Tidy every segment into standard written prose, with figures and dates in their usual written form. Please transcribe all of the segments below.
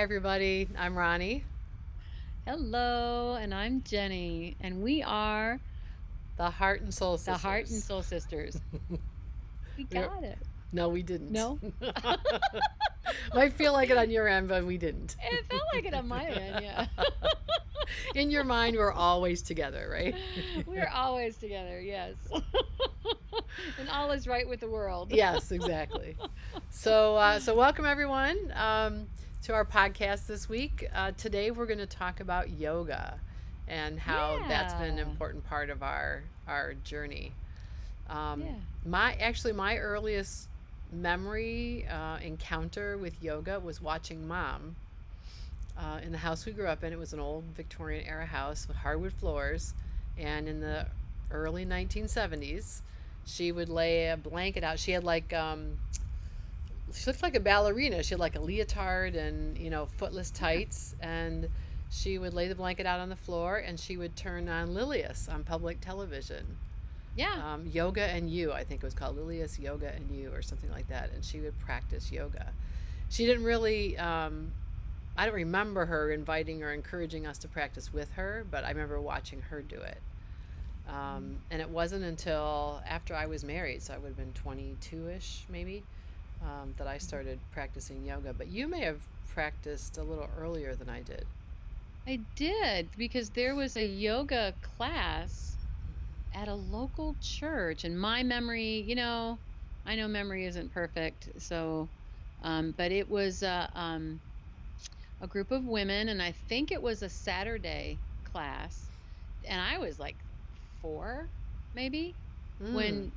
Hi, everybody. I'm Ronnie, Hello, and I'm Jenny, and we are the Heart and Soul the Heart and Sisters. Soul Sisters. We We're, got it. no, we didn't. No? Might feel like it on your end, but we didn't. It felt like it on my end, yeah. In your mind, we're always together, right? We're always together, yes. And all is right with the world. Yes, exactly. So welcome everyone to our podcast this week. Today, we're going to talk about yoga and how that's been an Yeah. important part of our journey. Um, Yeah. my earliest memory encounter with yoga was watching mom in the house we grew up in. It was an old Victorian era house with hardwood floors, and in the early 1970s, she would lay a blanket out. She looked like a ballerina. She had like a leotard and footless Yeah. tights, and she would lay the blanket out on the floor, and she would turn on Lilius on public television. Yeah. Yoga and You, I think it was called Lilius Yoga and You or something like that. And she would practice yoga. She didn't really, I don't remember her inviting or encouraging us to practice with her, but I remember watching her do it. Mm. And it wasn't until after I was married, so I would have been 22 ish maybe, that I started practicing yoga. But you may have practiced a little earlier than I did. I did because there was a yoga class at a local church, and my memory, I know memory isn't perfect, so but it was a group of women, and I think it was a Saturday class, and I was like 4, maybe, Mm. when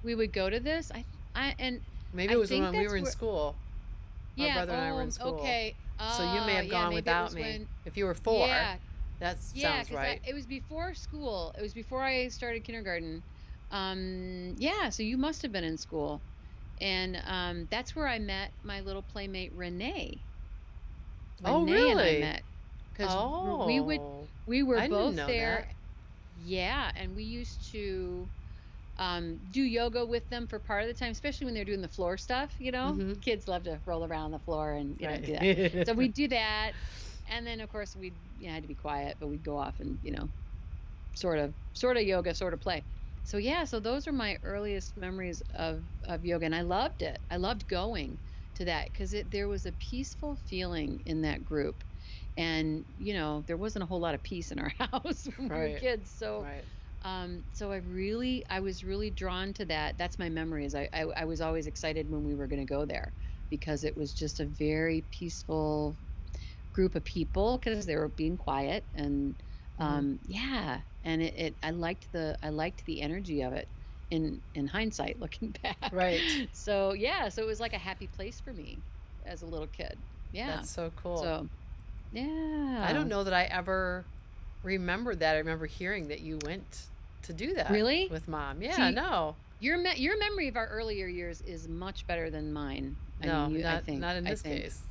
we would go to this. And Maybe I it was think when we that's were in where. school. My Yeah. brother and I were in Oh, school. okay. So you may have Yeah, gone maybe it without was me. when. If you were 4, Yeah, that yeah, sounds because right. it was before school. It was before I started kindergarten. Yeah, so you must have been in school. And that's where I met my little playmate Renee. Oh, Renee and I really? met because Oh, we were I didn't both know that. there. Yeah, and we used to do yoga with them for part of the time, especially when they're doing the floor stuff. Mm-hmm. Kids love to roll around the floor and do that. Right. So we'd do that, and then of course we had to be quiet, but we'd go off and sort of yoga, sort of play. So yeah, so those are my earliest memories of yoga, and I loved it. I loved going to that because there was a peaceful feeling in that group, and there wasn't a whole lot of peace in our house when we were Right. kids. So Right. I was really drawn to that. That's my memory. Is I was always excited when we were going to go there because it was just a very peaceful group of people because they were being quiet, and Mm-hmm. yeah, and I liked the energy of it in hindsight looking back. Right. So yeah, so it was like a happy place for me as a little kid. Yeah. That's so cool. So I don't yeah. know that I ever remembered that. I remember hearing that you went to do that Really? with mom. Yeah, See, no. your memory of our earlier years is much better than mine. I mean, No, not in I this think. case.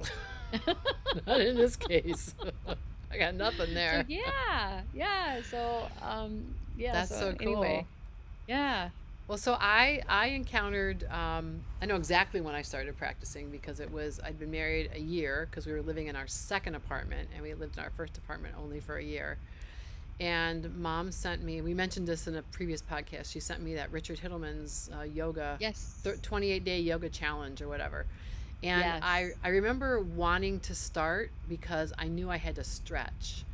Not in this case. I got nothing So there. yeah, yeah. So yeah. That's So so cool. anyway, yeah. Well, so I encountered I know exactly when I started practicing because I'd been married a year because we were living in our second apartment and we lived in our first apartment only for a year. And mom sent me, we mentioned this in a previous podcast, she sent me that Richard Hittleman's yoga, Yes. 28-day yoga challenge or whatever. And I, Yes. I remember wanting to start because I knew I had to stretch.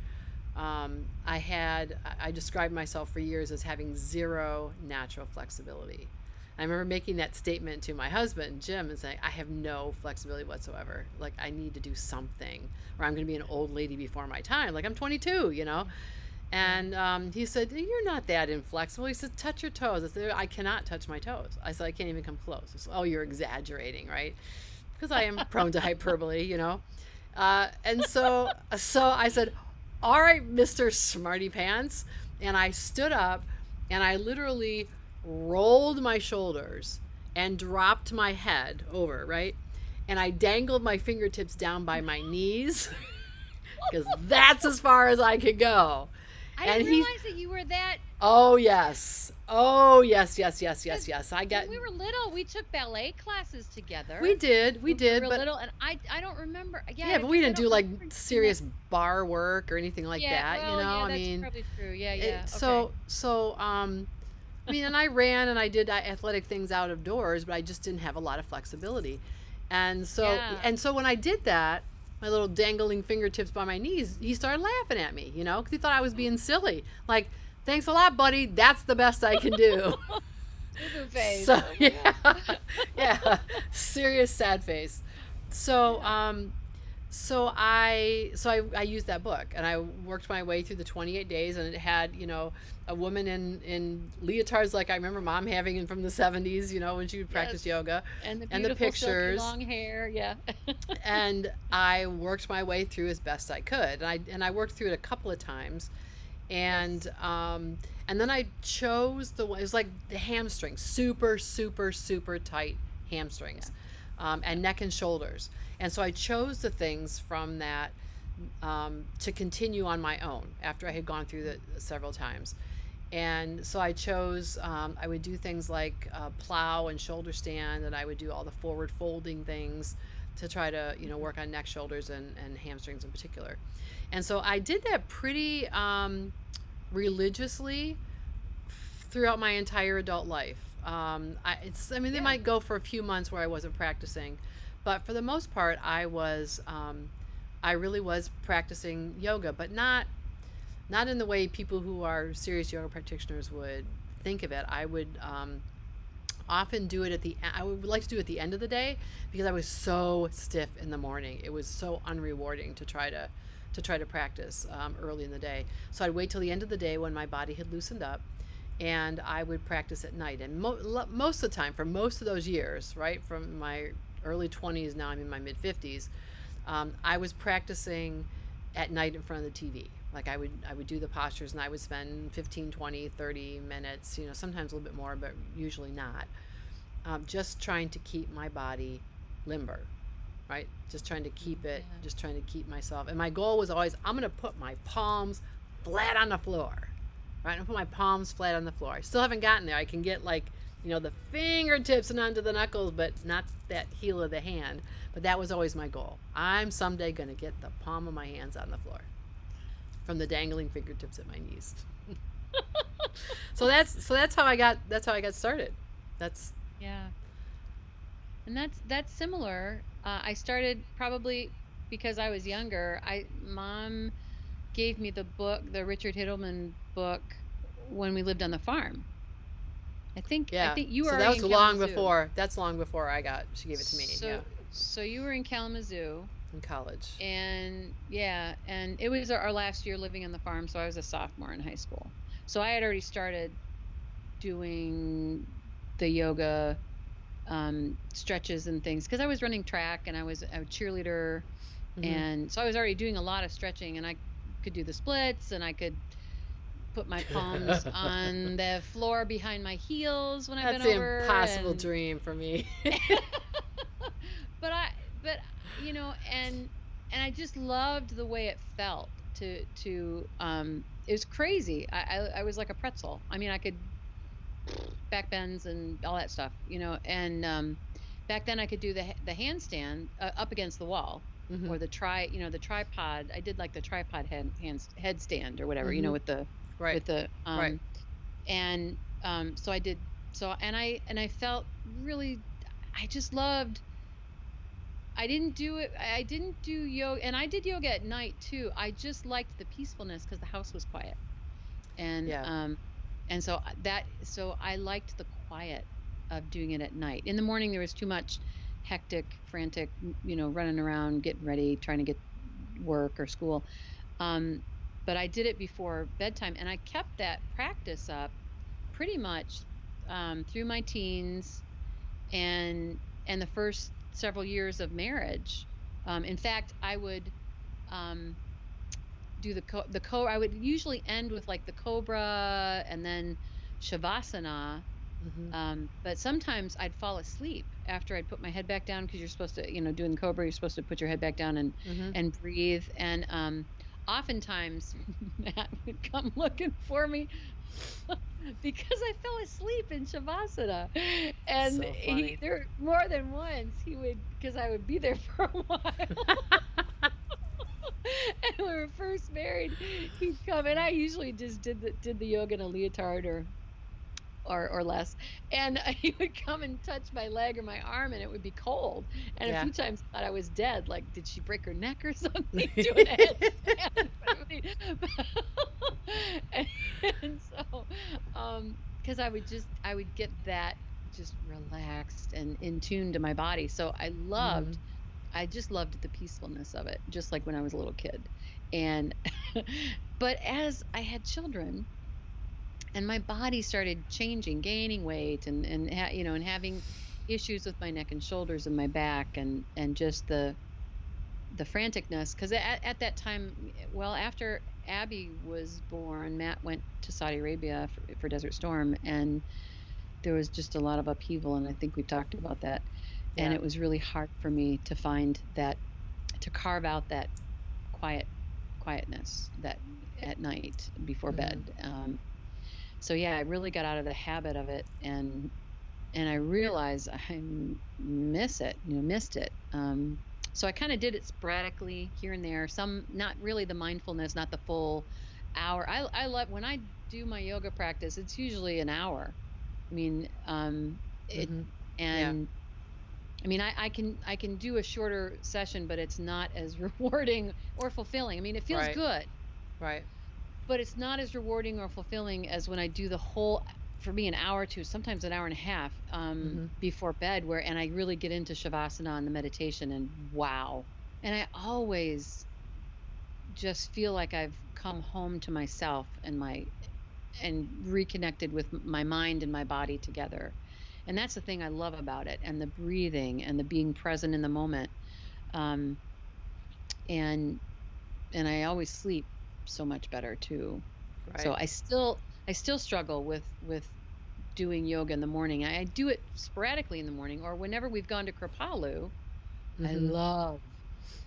I described myself for years as having zero natural flexibility. I remember making that statement to my husband, Jim, and saying, I have no flexibility whatsoever. Like, I need to do something, or I'm going to be an old lady before my time. Like, I'm 22, you know? Yeah. Yeah. And he said, You're not that inflexible. He said, Touch your toes. I said, I cannot touch my toes. I said, I can't even come close. He said, Oh, you're exaggerating, right? Because I am prone to hyperbole, you know? And so I said, All right, Mr. Smarty Pants. And I stood up and I literally rolled my shoulders and dropped my head over, right? And I dangled my fingertips down by my knees because that's as far as I could go. I and didn't he, realize that you were that. oh yes, oh yes, yes, yes, yes, Because yes. I got, when we were little, we took ballet classes we together did, we when we were did, real but little, and I don't remember. Yeah, yeah, but we because I didn't don't do like remember doing that. serious bar work or anything like Yeah, that, you well, know. yeah, I that's mean, probably true. Yeah, yeah. it, Okay. I mean, and I ran and I did athletic things out of doors, but I just didn't have a lot of flexibility. Yeah. And so when I did that, my little dangling fingertips by my knees, he started laughing at me, you know, because he thought I was being silly. Like, thanks a lot, buddy. That's the best I can do. Boo boo face. So Oh my yeah, god. yeah, serious sad face. So Yeah. I used that book and I worked my way through the 28 days, and it had, you know, a woman in leotards like I remember mom having from the 70s, you know, when she would practice Yes. yoga, And the and the beautiful silky pictures. long hair. Yeah. And I worked my way through as best I could, and I worked through it a couple of times, Yes. and then I chose the one. It was like the hamstrings, super super super tight Yeah. hamstrings, Yeah. and neck and shoulders, and so I chose the things from that, to continue on my own after I had gone through it several times. And so I chose, I would do things like plow and shoulder stand, and I would do all the forward folding things to try to, you know, work on neck, shoulders, and hamstrings in particular. And so I did that pretty religiously throughout my entire adult life. I mean, they Yeah. might go for a few months where I wasn't practicing, but for the most part, I really was practicing yoga, but not in the way people who are serious yoga practitioners would think of it. I would often do it I would like to do it at the end of the day because I was so stiff in the morning. It was so unrewarding to try to practice early in the day. So I'd wait till the end of the day when my body had loosened up, and I would practice at night. And most of the time, for most of those years, right from my early 20s, now I'm in my mid 50s, I was practicing at night in front of the TV. Like I would do the postures, and I would spend 15, 20, 30 minutes, you know, sometimes a little bit more, but usually not, just trying to keep my body limber, right? Just trying to keep it, Yeah. just trying to keep myself. And my goal was always, I'm going to put my palms flat on the floor, right? I'm going to put my palms flat on the floor. I still haven't gotten there. I can get like, you know, the fingertips and onto the knuckles, but not that heel of the hand. But that was always my goal. I'm someday going to get the palm of my hands on the floor from the dangling fingertips at my knees. So that's how I got started. That's Yeah. And that's similar. I started probably because I was younger. I Mom gave me the book, the Richard Hiddleman book, when we lived on the farm. I yeah. think you were So that already was in long Kalamazoo. before. That's long before I got. She gave it to me. Yeah, So you were in Kalamazoo, in college. and yeah, and it was our last year living on the farm, so I was a sophomore in high school. So I had already started doing the yoga stretches and things because I was running track and I was a cheerleader, Hmm. and so I was already doing a lot of stretching, and I could do the splits, and I could put my palms on the floor behind my heels when I That's bent the over, impossible and dream for me. but but and I just loved the way it felt to it was crazy. I was like a pretzel. I mean, I could back bends and all that stuff, and back then I could do the handstand up against the wall, Hmm. or the tripod. I did like the tripod headstand or whatever, Hmm. with the Right. with the Right. and so I did. So and I felt really, I just loved. I didn't do it. I didn't do yoga, and I did yoga at night too. I just liked the peacefulness because the house was quiet, and Yeah. so I liked the quiet of doing it at night. In the morning, there was too much hectic, frantic, running around, getting ready, trying to get work or school. Um, but I did it before bedtime, and I kept that practice up pretty much through my teens and the first several years of marriage. In fact, I would um, do I would usually end with like the cobra and then shavasana. Hmm. But sometimes I'd fall asleep after I'd put my head back down, because you're supposed to, doing the cobra, you're supposed to put your head back down and Hmm. breathe. And oftentimes Matt would come looking for me because I fell asleep in Shavasana. And So funny. there more than once he would, because I would be there for a while. And when we were first married, he'd come, and I usually just did the yoga in a leotard or less. And he would come and touch my leg or my arm, and it would be cold. And a Yeah. few times I thought I was dead. Like, did she break her neck or something doing a headstand in front of me? and, and so, because I would get that just relaxed and in tune to my body. So Hmm. I just loved the peacefulness of it, just like when I was a little kid. And, but as I had children, and my body started changing, gaining weight, and having issues with my neck and shoulders and my back, and just the franticness. Because at that time, well, after Abby was born, Matt went to Saudi Arabia for Desert Storm, and there was just a lot of upheaval, and I think we've talked about that. And Yeah. it was really hard for me to find that, to carve out that quiet quietness that at night before Hmm. bed. So yeah, I really got out of the habit of it, and I realized missed it. So I kind of did it sporadically here and there. Some, not really the mindfulness, not the full hour. I love when I do my yoga practice. It's usually an hour. I mean, it Hmm. Yeah. and I mean, I can do a shorter session, but it's not as rewarding or fulfilling. I mean, it feels Right. good, Right. but it's not as rewarding or fulfilling as when I do the whole, for me, an hour or two, sometimes an hour and a half, Hmm. before bed, and I really get into Shavasana and the meditation, and wow. And I always just feel like I've come home to myself and reconnected with my mind and my body together. And that's the thing I love about it, and the breathing and the being present in the moment. Um, and and I always sleep so much better too. So Right. I still struggle with doing yoga in the morning. I do it sporadically in the morning, or whenever we've gone to Kripalu. I Hmm. love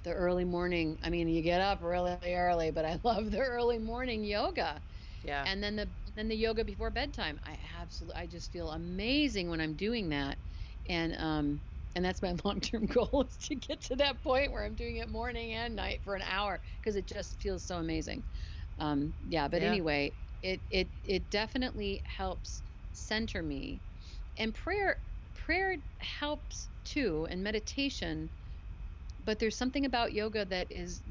the early morning. I mean, you get up really early, but I love the early morning yoga. Yeah. And then the yoga before bedtime. I just feel amazing when I'm doing that. And that's my long-term goal, is to get to that point where I'm doing it morning and night for an hour, because it just feels so amazing. Yeah, but Yeah. anyway, it definitely helps center me. And prayer helps too, and meditation, but there's something about yoga that is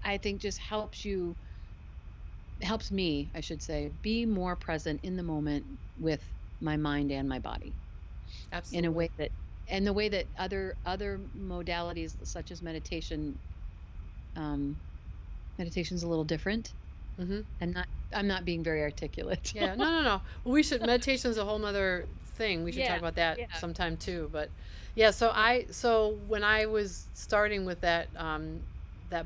I think just helps me, I should say, be more present in the moment with my mind and my body, in a Absolutely. way that and the way that other modalities such as um meditation's a little different. Hmm. I'm not being very articulate. Yeah. No, no, no. Well, we should. Meditation is a whole nother thing. We should talk Yeah, about that yeah, sometime too. But yeah. So yeah. so when I was starting with that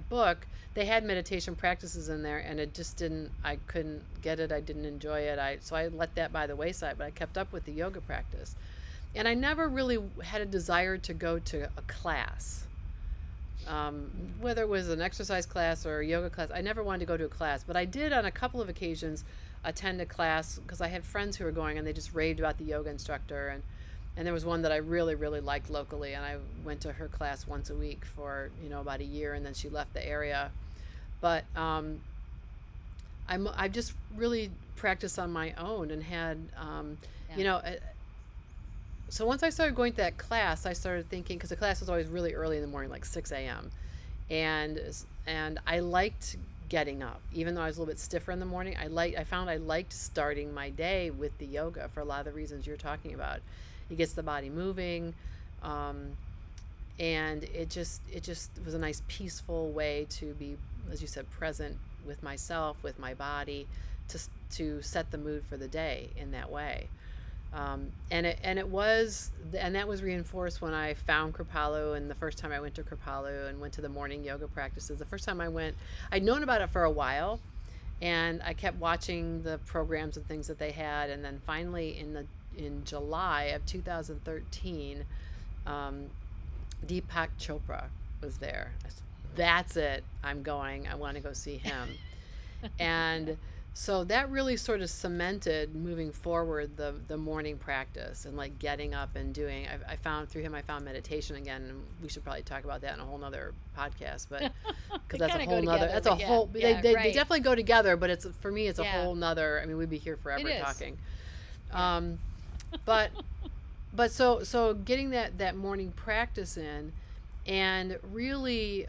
book, they had meditation practices in there, and it just didn't. I couldn't get it. I didn't enjoy it. So I let that by the wayside. But I kept up with the yoga practice, and I never really had a desire to go to a class. Whether it was an exercise class or a yoga class, I never wanted to go to a class, but I did on a couple of occasions attend a class because I had friends who were going and they just raved about the yoga instructor, and there was one that I really really liked locally, and I went to her class once a week for about a year, and then she left the area. But I've just really practiced on my own and had Yeah. you know so once I started going to that class, I started thinking, because the class was always really early in the morning, like 6 a.m. and and I liked getting up, even though I was a little bit stiffer in the morning. I found I liked starting my day with the yoga for a lot of the reasons you're talking about. It gets the body moving, um, and it just was a nice peaceful way to be, as you said, present with myself, with my body, to to set the mood for the day in that way. And that was reinforced when I found Kripalu, and the first time I went to Kripalu and went to the morning yoga practices. The first time I went, I'd known about it for a while, and I kept watching the programs and things that they had, and then finally in July of 2013, um, Deepak Chopra was there. I said, that's it. I'm going. I want to go see him. And so that really sort of cemented moving forward the morning practice and like getting up and doing. I found through him, I found meditation again, and we should probably talk about that in a whole nother podcast, but because They that's a kind of go whole nother, together, that's a but yeah, whole, yeah, they right. definitely go together, but it's, for me, it's a Yeah, whole nother, I mean, we'd be here it forever is. talking. Yeah. Um, but, so getting that morning practice in and really,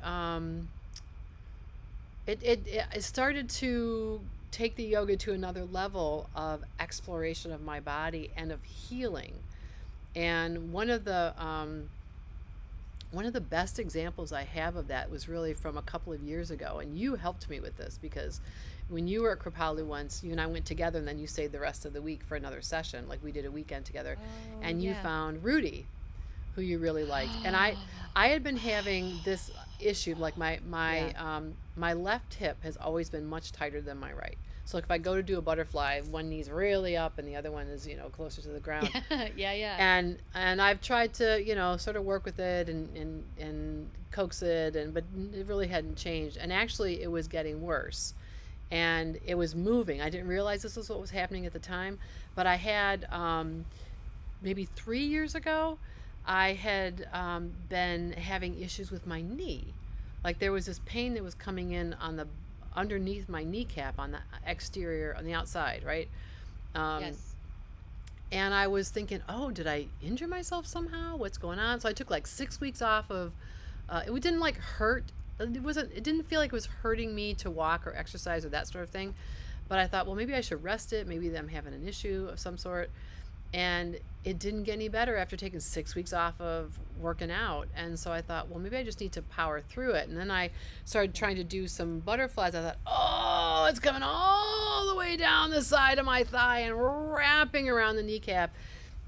it started to take the yoga to another level of exploration of my body and of healing. And one of the best examples I have of that was really from a couple of years ago. And you helped me with this because when you were at Kripalu once, you and I went together and then you stayed the rest of the week for another session. Like we did a weekend together. Oh, And you yeah. found Rudy, who you really liked. And I had been having this issue, like Yeah. my left hip has always been much tighter than my right. So if I go to do a butterfly, one knee's really up and the other one is, closer to the ground. Yeah. Yeah. Yeah. And I've tried to, sort of work with it and coax it, but it really hadn't changed. And actually it was getting worse. And it was moving. I didn't realize this was what was happening at the time, but I had maybe 3 years ago, I had been having issues with my knee. Like there was this pain that was coming in on the underneath my kneecap on the exterior, on the outside, right? Um, Yes. and I was thinking, oh, did I injure myself somehow? What's going on? So I took like 6 weeks off of. It didn't like hurt. It wasn't. It didn't feel like it was hurting me to walk or exercise or that sort of thing. But I thought, well, maybe I should rest it. Maybe I'm having an issue of some sort. And it didn't get any better after taking 6 weeks off of working out. And so I thought, well, maybe I just need to power through it. And then I started trying to do some butterflies. I thought, oh, it's coming all the way down the side of my thigh and wrapping around the kneecap.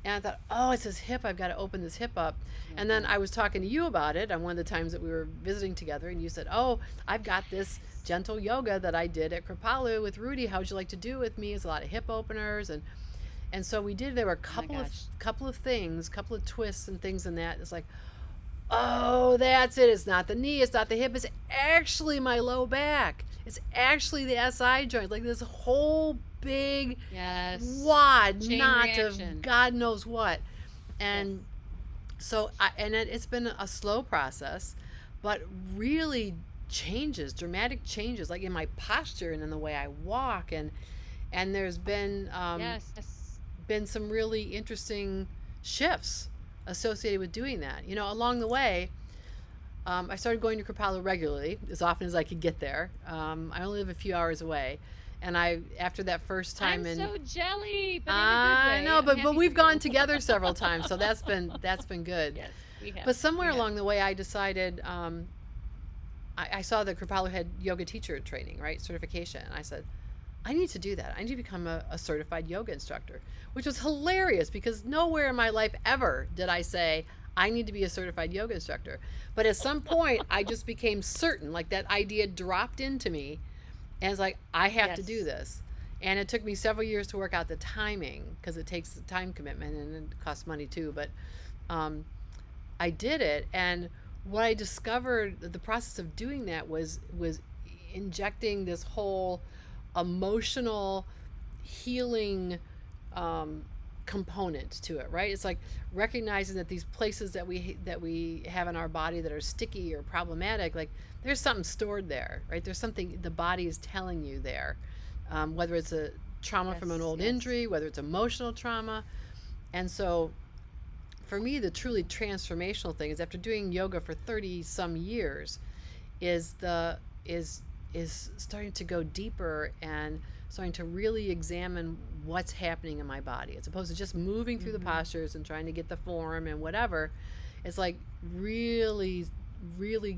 And I thought, oh, it's this hip. I've got to open this hip up. And then I was talking to you about it on one of the times that we were visiting together. And you said, oh, I've got this gentle yoga that I did at Kripalu with Rudy. How'd you like to do with me? It's a lot of hip openers. And so we did. There were a Oh my gosh. couple of things, couple of twists and things in that. It's like, oh, that's it. It's not the knee. It's not the hip. It's actually my low back. It's actually the SI joint. Like this whole big Yes. wad Chain knot of reaction. God knows what. Yes. And so, it's been a slow process, but really dramatic changes, like in my posture and in the way I walk, and there's Yes. Yes. been some really interesting shifts associated with doing that. Along the way, I started going to Kripalu regularly, as often as I could get there. I only live a few hours away, and after that first I'm time so jelly, but in a good I way. know, I'm but happy we've for gone you. together several times, so that's been good. Yes, we have. But We somewhere have. along the way, I decided I saw that Kripalu had yoga teacher training, right, certification. And I said, I need to do that. I need to become a certified yoga instructor, which was hilarious because nowhere in my life ever did I say I need to be a certified yoga instructor. But at some point, I just became certain, like that idea dropped into me, and it's like I have to do Yes. this. And it took me several years to work out the timing because it takes a time commitment and it costs money too. But um, I did it, and what I discovered, the process of doing that was injecting this whole emotional healing um, component to it. Right? It's like recognizing that these places that we have in our body that are sticky or problematic, like there's something stored there. Right? There's something the body is telling you there, whether it's a trauma from an Yes. old Yes. injury, whether it's emotional trauma, and so for me, the truly transformational thing is after doing yoga for 30 some years, is the is starting to go deeper and starting to really examine what's happening in my body as opposed to just moving through the Mm-hmm. postures and trying to get the form and whatever. It's like really, really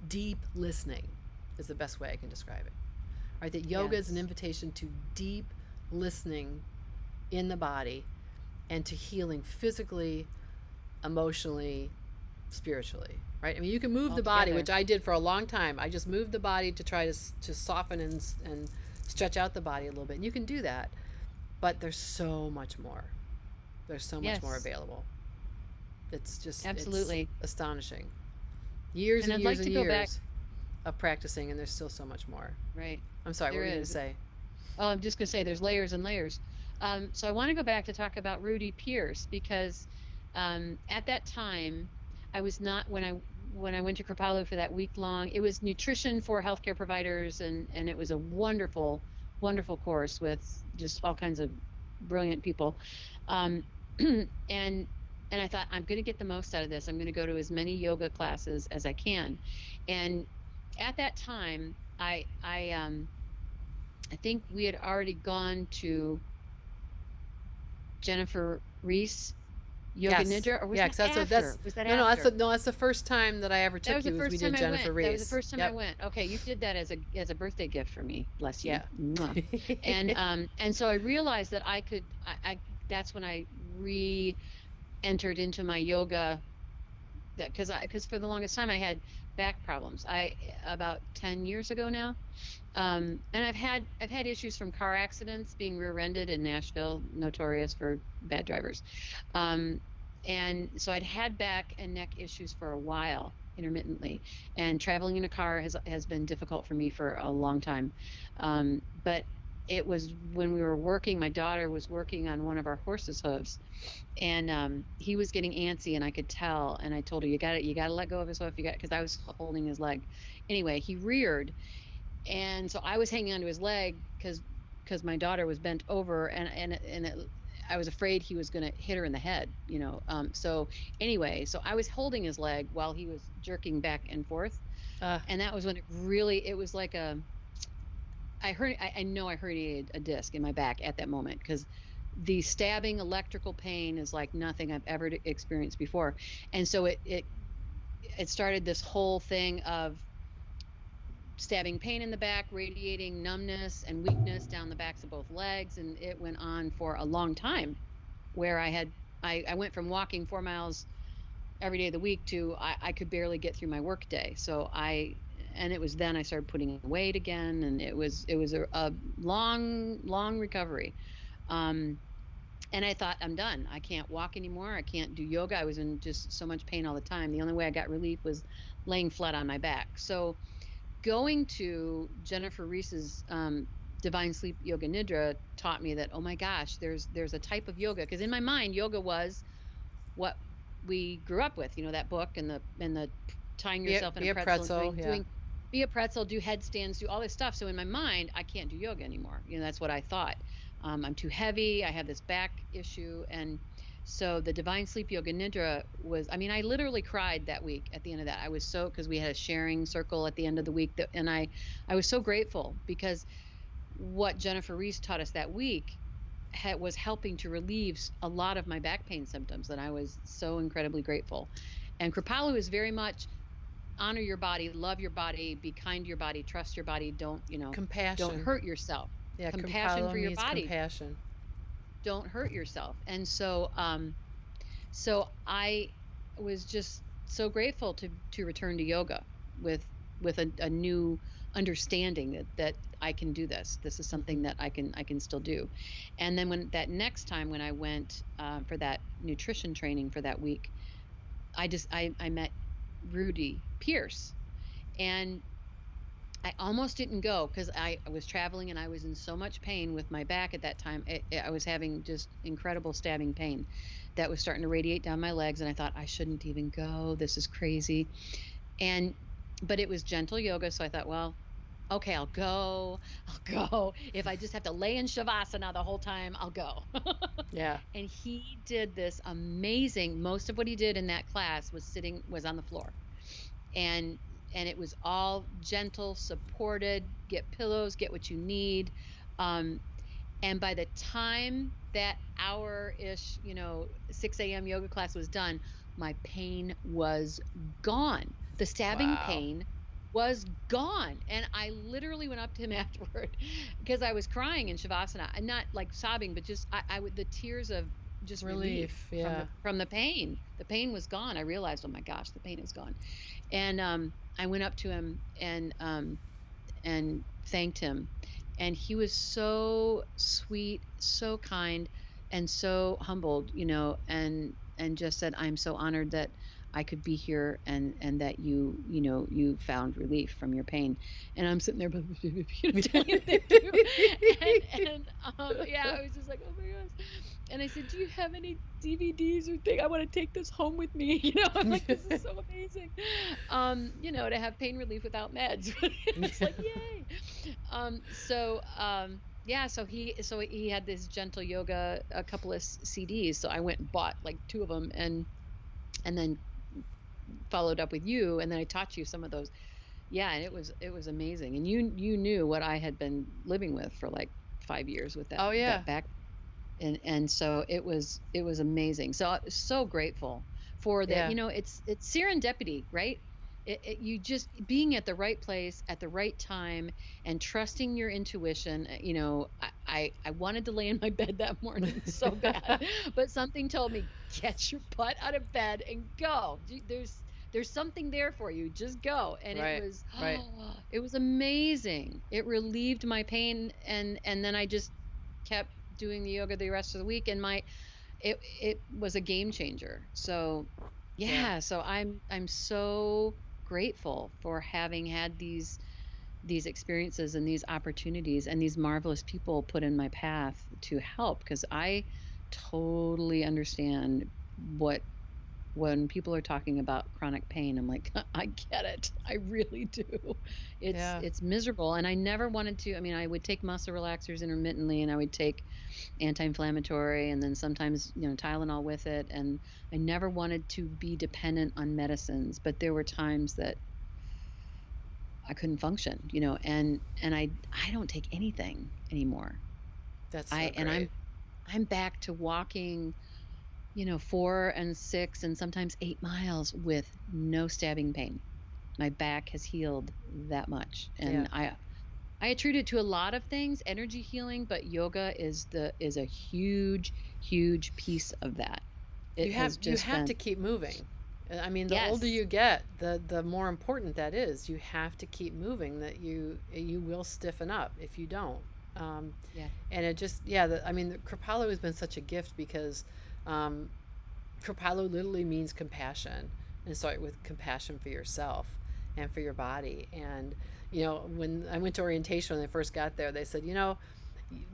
deep listening is the best way I can describe it. Right? That yoga is an Yes. invitation to deep listening in the body and to healing physically, emotionally, spiritually, right? I mean, you can move All the body, together. which I did for a long time. I just moved the body to try to soften and stretch out the body a little bit. And you can do that, but there's so much more. There's so much more Yes. available. It's Absolutely. astonishing. Years And and I'd years like to and go back. years of practicing, and there's still so much more. Right. I'm sorry, what There were you going to is. say? Oh, I'm just going to say there's layers and layers. So I want to go back to talk about Rudy Pierce because at that time I was not when I went to Kripalu for that week long. It was nutrition for healthcare providers, and it was a wonderful, wonderful course with just all kinds of brilliant people. Um, and and I thought I'm going to get the most out of this. I'm going to go to as many yoga classes as I can. And at that time, I think we had already gone to Jennifer Reese Yoga Yes. Nidra, or was Yeah, that 'cause that's after? Was that no, no, after? that's the first time that I ever That was took the you, was we first did time I Jennifer went. That was the Reese. first time I Yep. went. Okay, you did that as a birthday gift for me. Bless you. Yeah. Mwah. And so I realized that I that's when I re-entered into my yoga, that because for the longest time I had back problems. I About 10 years ago now. And I've had issues from car accidents, being rear-ended in Nashville, notorious for bad drivers. Um, and so I'd had back and neck issues for a while, intermittently, and traveling in a car has been difficult for me for a long time. But it was when we were working, my daughter was working on one of our horse's hooves, and he was getting antsy, and I could tell. And I told her, you got to let go of his hoof. You got Because I was holding his leg. Anyway, he reared, and so I was hanging onto his leg because my daughter was bent over, I was afraid he was going to hit her in the head, so anyway, so I was holding his leg while he was jerking back and forth. Uh, And that was when it was like I know I herniated a disc in my back at that moment, because the stabbing electrical pain is like nothing I've ever experienced before. And so it started this whole thing of stabbing pain in the back, radiating numbness and weakness down the backs of both legs. And it went on for a long time, where I went from walking 4 miles every day of the week to I could barely get through my work day. And it was then I started putting on weight again. And it was a long, long recovery. Um, and I thought, I'm done. I can't walk anymore. I can't do yoga. I was in just so much pain all the time. The only way I got relief was laying flat on my back. So going to Jennifer Reese's Divine Sleep Yoga Nidra taught me that, oh my gosh, there's a type of yoga, because in my mind yoga was what we grew up with, that book, and the tying yourself in a be a pretzel and pretzel. doing Yeah. doing be a pretzel, do headstands, do all this stuff. So in my mind, I can't do yoga anymore. That's what I thought. I'm too heavy. I have this back issue. And so the Divine Sleep Yoga Nidra I mean, I literally cried that week at the end of that. I was because we had a sharing circle at the end of the week, and I was so grateful, because what Jennifer Reese taught us that week was helping to relieve a lot of my back pain symptoms, and I was so incredibly grateful. And Kripalu is very much honor your body, love your body, be kind to your body, trust your body, don't Compassion. hurt yourself. Yeah, Compassion compassion for your means body. compassion. Don't hurt yourself. And so I was just so grateful to return to yoga with a new understanding that I can do this. This is Hmm. something that I can still do. And then when that next time when I went for that nutrition training for that week, I met Rudy Pierce, and I almost didn't go because I was traveling and I was in so much pain with my back at that time. I was having just incredible stabbing pain that was starting to radiate down my legs. And I thought, I shouldn't even go. This is crazy. But it was gentle yoga. So I thought, well, okay, I'll go. I'll go. If I just have to lay in Shavasana the whole time, I'll go. Yeah. And he did this amazing, most of what he did in that class was on the floor, and it was all gentle, supported, get pillows, get what you need. um and by the time that hour-ish, 6 a.m. yoga class was done, my pain was gone. The stabbing Wow. pain was gone. And I literally went up to him afterward because I was crying in Shavasana, and not like sobbing, but just I would the tears of just relief Relief. from Yeah. the pain. The pain was gone. I realized, oh my gosh, the pain is gone. And I went up to him and thanked him. And he was so sweet, so kind, and so humbled, and just said, I'm so honored that I could be here, and that you found relief from your pain. And I'm sitting there telling him thank you. Yeah, I was just like, oh my gosh. And I said, do you have any DVDs or thing? I want to take this home with me. I'm like, this is so amazing. To have pain relief without meds. It's like, yay. Yeah, so he had this gentle yoga, a couple of CDs. So I went and bought like two of them, and then followed up with you, and then I taught you some of those. Yeah, and it was amazing. And you knew what I had been living with for like 5 years with that Oh yeah. that back, and so it was amazing. So grateful for that. Yeah. It's serendipity, right? You just being at the right place at the right time and trusting your intuition. I wanted to lay in my bed that morning so bad, but something told me, get your butt out of bed and go. There's something there for you. Just go. And it Right. was Right. it was amazing. It relieved my pain, and then I just kept doing the yoga the rest of the week, and it was a game changer. So Yeah. yeah, so I'm so grateful for having had these experiences and these opportunities and these marvelous people put in my path to help, because I totally understand what when people are talking about chronic pain. I'm like, I get it. I really do. It's Yeah. it's miserable, and I never wanted to. I mean, I would take muscle relaxers intermittently, and I would take anti-inflammatory, and then sometimes, Tylenol with it, and I never wanted to be dependent on medicines, but there were times that I couldn't function, and I don't take anything anymore. That's I so and great. I'm back to walking, 4 and 6 and sometimes 8 miles with no stabbing pain. My back has healed that much, Yeah. and I attribute it to a lot of things, energy healing, but yoga is a huge, huge piece of that. It has You just have been. to keep moving. I mean, the older Yes. you get, the more important that is. You have to keep moving. That you will stiffen up if you don't. Um, Yeah. and it just yeah. I mean, the Kripalu has been such a gift because um, Kripalu literally means compassion, and start with compassion for yourself and for your body. And when I went to orientation when I first got there, they said,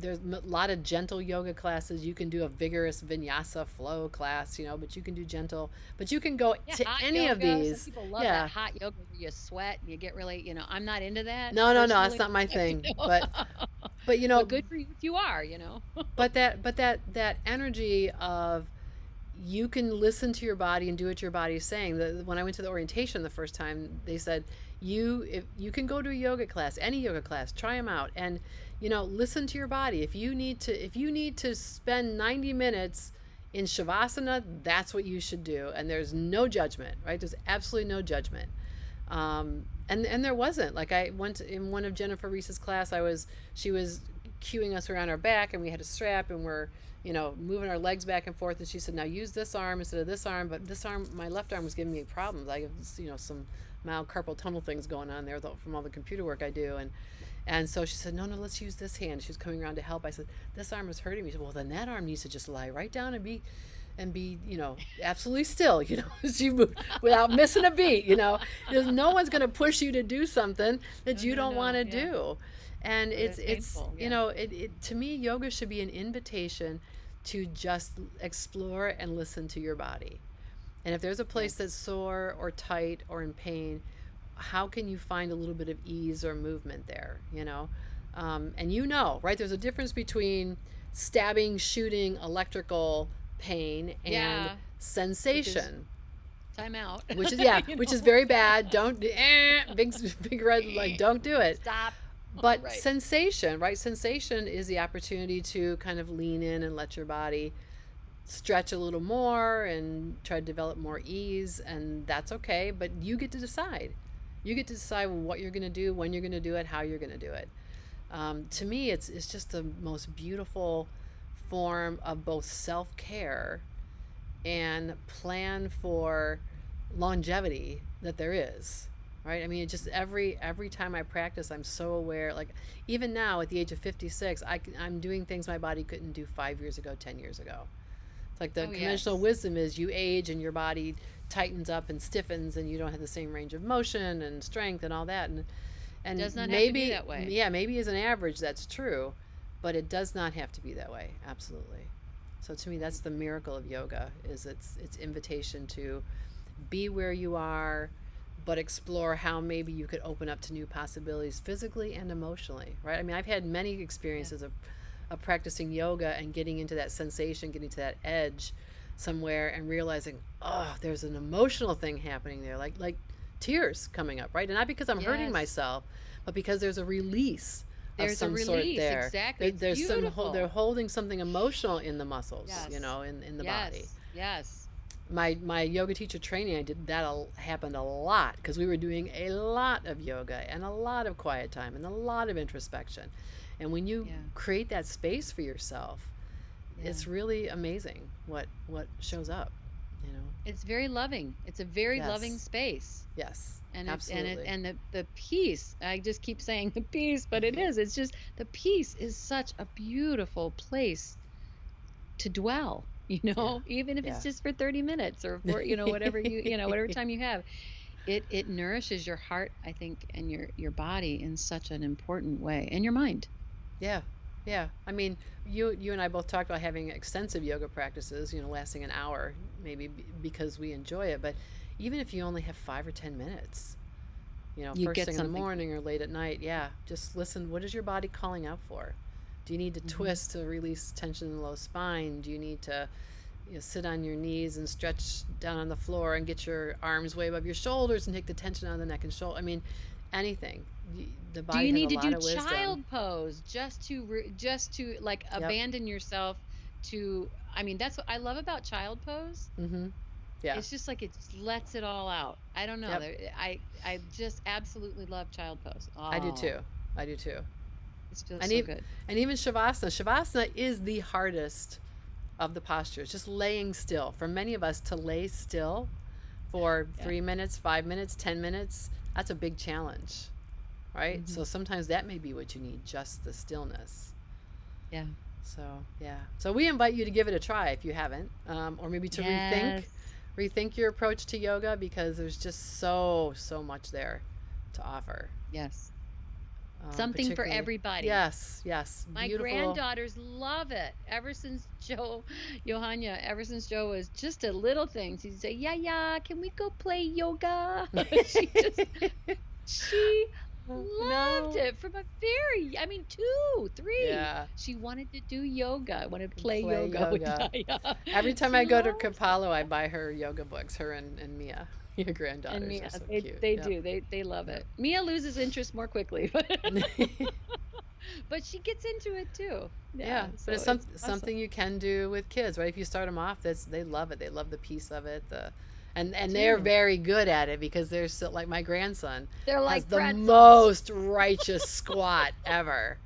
there's a lot of gentle yoga classes. You can do a vigorous vinyasa flow class, but you can do gentle. But you can go Yeah, to hot any of yoga. Some these. people love that Yeah. hot yoga where you sweat and you get really, I'm not into that No, no, no. That's personally. not my you thing. know. But But good for you if you are. that energy of you can listen to your body and do what your body is saying. When I went to the orientation the first time, they said if you can go to a yoga class, any yoga class, try them out, and listen to your body. If you need to spend 90 minutes in shavasana, that's what you should do, and there's no judgment, right? There's absolutely no judgment. And there wasn't. Like I went in one of Jennifer Reese's class. She was cueing us around our back, and we had a strap, and we're moving our legs back and forth. And she said, "Now use this arm instead of this arm." But this arm, my left arm, was giving me problems. I have some mild carpal tunnel things going on there from all the computer work I do, and so she said, "No, no, let's use this hand." She was coming around to help. I said, "This arm is hurting me." She said, "Well, then that arm needs to just lie right down and be absolutely still, as you move without missing a beat. There's no one's going to push you to do something that No, you no, don't want no. to Yeah. do. And But it's painful. Yeah. to me, yoga should be an invitation to just explore and listen to your body. And if there's a place Yes. that's sore or tight or in pain, how can you find a little bit of ease or movement there? And right? There's a difference between stabbing, shooting, electrical pain and Yeah. Which is sensation, time out. which is yeah, you which is know. very bad. Don't big big red like don't do it. Stop. But Right. sensation, right? Sensation is the opportunity to kind of lean in and let your body stretch a little more and try to develop more ease, and that's okay. But you get to decide. You get to decide what you're going to do, when you're going to do it, how you're going to do it. To me, it's just the most beautiful form of both self care and plan for longevity that there is, right? I mean, it just every time I practice, I'm so aware. Like even now, at the age of 56, I'm doing things my body couldn't do 5 years ago, 10 years ago, It's like the Oh, conventional yes. wisdom is you age and your body tightens up and stiffens and you don't have the same range of motion and strength and all that. It And does not have to be maybe, that way. yeah, maybe as an average that's true, but it does not have to be that way. Absolutely. So to me, that's Right. the miracle of yoga is its invitation to be where you are, but explore how maybe you could open up to new possibilities physically and emotionally, right? I mean, I've had many Yeah. experiences of practicing yoga and getting into that sensation, getting to that edge somewhere and realizing, oh, there's an emotional thing happening there, like tears coming up, right? And not because I'm hurting Yes. myself, but because there's a release of There's a some sort release. there. Exactly. It's They're beautiful. holding something emotional in the muscles, Yes. in the body. Yes. Yes. My yoga teacher training, I did that happened a lot because we were doing a lot of yoga and a lot of quiet time and a lot of introspection. And when you Yeah. create that space for yourself, Yeah. it's really amazing what shows up, you know. It's very loving. It's a very loving Yes. space. Yes. And Absolutely. the peace. I just keep saying the peace, but it is. It's just the peace is such a beautiful place to dwell, Yeah. even if it's Yeah. just for 30 minutes or for, whatever whatever time you have. It nourishes your heart, I think, and your body in such an important way, and your mind. Yeah. Yeah. I mean, you and I both talked about having extensive yoga practices, lasting an hour, maybe because we enjoy it. But even if you only have 5 or 10 minutes, You first get thing in the something from morning or late at night, yeah, just listen. What is your body calling out for? Do you need to it. Hmm. twist to release tension in the low spine? Do you need to sit on your knees and stretch down on the floor and get your arms way above your shoulders and take the tension out of the neck and shoulder? I mean, anything. The Do body you has a need to lot do of wisdom. child pose just to like Yep. abandon yourself to, I mean, that's what I love about child pose. Mm-hmm. Yeah. It's just like it just lets it all out. I don't know. Yep. I just absolutely love child pose. I do Oh, too. I do too. it feels And so even good. and even Shavasana. Shavasana is the hardest of the postures. Just laying still. For many of us to lay still for Yeah. 3 minutes, 5 minutes, 10 minutes, that's a big challenge, right? Hmm. So sometimes that may be what you need, just the stillness. Yeah. So yeah. So we invite you to give it a try if you haven't, or maybe to Yes. rethink your approach to yoga because there's just so much there to offer. Yes. Something for Particularly, everybody. yes, yes, My beautiful. granddaughters love it. Ever since Johanna, ever since Joe was just a little thing, she'd say, "Yeah, yeah, can we go play yoga?" She just She loved No, it from a very, I mean, 2, 3. yeah, She wanted to do yoga, wanted to play play yoga with yoga. Daya. Every time She I go to loves it. Kapalo, I buy her yoga books. Her and Mia, your And granddaughters are Mia, so they cute. they Yep, do. They love yep. it. Mia loses interest more quickly, but she gets into it too. Yeah, Yeah, but so it's it's something awesome. you can do with kids, right? If you start them off, they love it. They love the piece of it. And They they're do. very good at it because they're still like my grandson They're has like the pretzels. most righteous squat ever.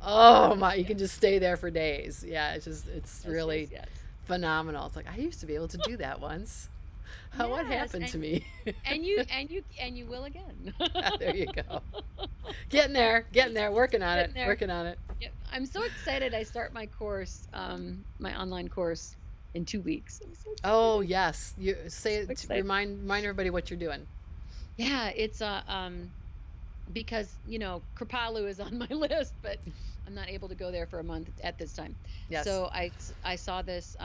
Oh my, you Yeah. can just stay there for days. Yeah, it's Yes, yes, really yes. phenomenal. It's like I used to be able to do that once. What Yes, happened to me? and you will again. There you go. Getting there, Getting there. working on it. Yep. I'm so excited. I start my course, my online course in 2 weeks. I'm so Oh excited. yes, you So say excited. remind everybody what you're doing. Yeah, it's because Kripalu is on my list, but I'm not able to go there for a month at this time. Yes. So I saw this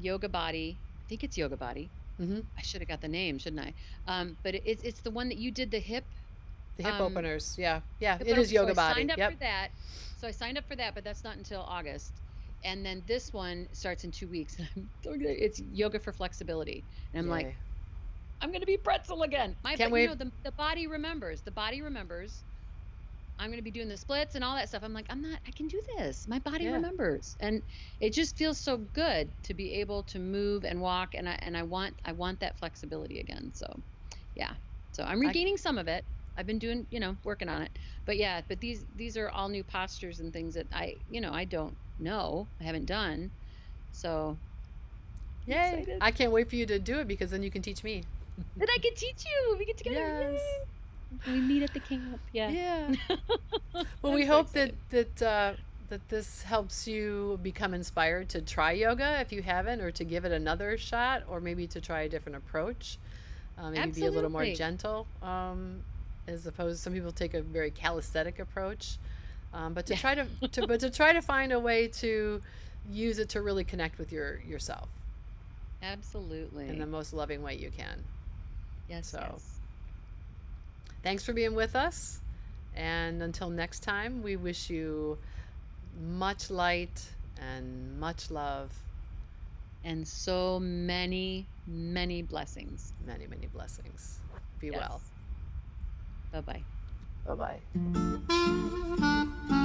yoga body. I think it's yoga body. Mm-hmm. I should have got the name, shouldn't I? But it's the one that you did the hip. The hip Um, openers. Yeah, yeah. Hip It is opener. So I yoga signed body. up Yep. for that. But that's not until August. And then this one starts in 2 weeks. It's yoga for flexibility. And I'm like, Yay. I'm going to be pretzel again. Can't But wait. the body remembers. The body remembers. I'm going to be doing the splits and all that stuff. I'm like, I can do this. My body Yeah. remembers. And it just feels so good to be able to move and walk. And I want that flexibility again. So yeah. So I'm I regaining some of it. I've been doing, working on it. But yeah, but these are all new postures and things that I don't know. I haven't done. So I'm Yay. excited. I can't wait for you to do it because then you can teach me. Then I can teach you. We get together. Yes. Yay. We meet at the camp. Yeah. Yeah. Well, I'm we so hope that excited. that this helps you become inspired to try yoga if you haven't, or to give it another shot, or maybe to try a different approach. Maybe be a little more Absolutely. gentle, as opposed some people take a very calisthenic approach. But to Yeah, try to try to find a way to use it to really connect with yourself in the absolutely. most loving way you can. Yes, So, yes. thanks for being with us. And until next time, we wish you much light and much love, And so many, many blessings. many, many blessings. Be well. Yes. Bye bye. Bye bye.